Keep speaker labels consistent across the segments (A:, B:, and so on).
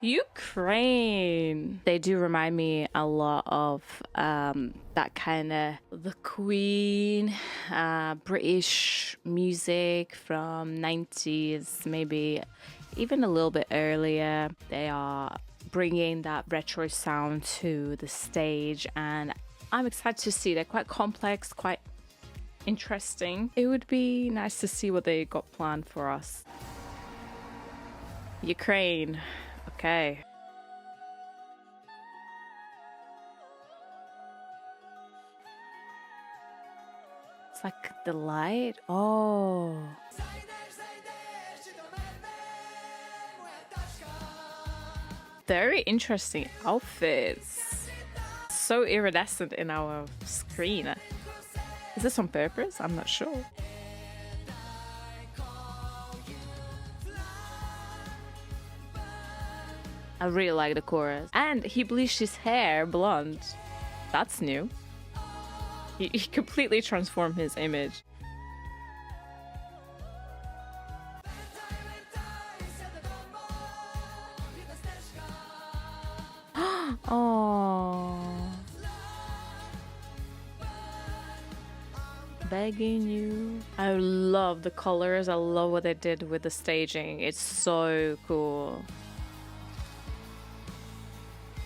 A: Ukraine. They do remind me a lot of that kind of the Queen, British music from 90s, maybe even a little bit earlier. They are bringing that retro sound to the stage, and I'm excited to see. They're quite complex, quite interesting. It would be nice to see what they got planned for us. Ukraine. Okay. It's like the light. Oh. Very interesting outfits. So iridescent in our screen. Is this on purpose? I'm not sure. I really like the chorus. And he bleached his hair blonde. That's new. He completely transformed his image. Oh. Begging you. I love the colors. I love what they did with the staging. It's so cool.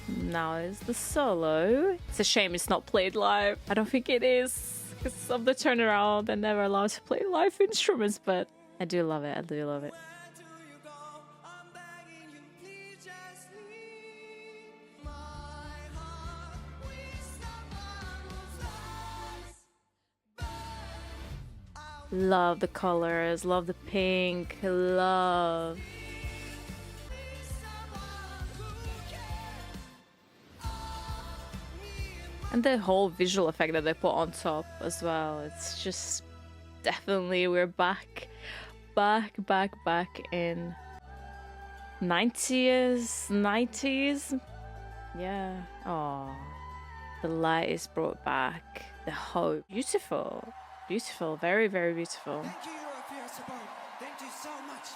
A: Now is the solo. It's a shame it's not played live. I don't think it is because of the turnaround. They're never allowed to play live instruments, but I do love it. I do love it. Love the colors, love the pink, love. And the whole visual effect that they put on top as well. It's just definitely we're back in 90s. Yeah. Oh, the light is brought back. The hope. Beautiful. Beautiful. Very, very beautiful.
B: Thank you, Europe, for your support. Thank you so much.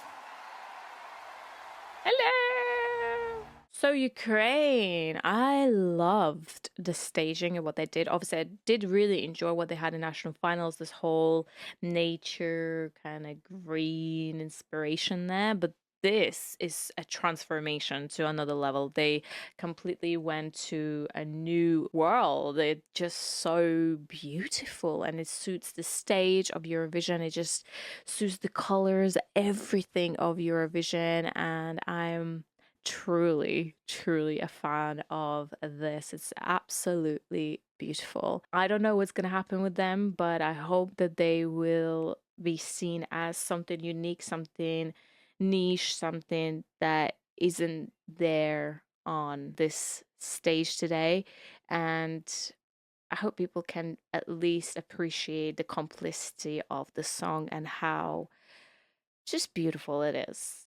A: Hello. So Ukraine, I loved the staging and what they did. Obviously, I did really enjoy what they had in national finals, this whole nature kind of green inspiration there. But this is a transformation to another level. They completely went to a new world. It's just so beautiful and it suits the stage of Eurovision. It just suits the colors, everything of Eurovision. And I'm truly, truly a fan of this. It's absolutely beautiful. I don't know what's going to happen with them, but I hope that they will be seen as something unique, something niche, something that isn't there on this stage today. And I hope people can at least appreciate the complicity of the song and how just beautiful it is.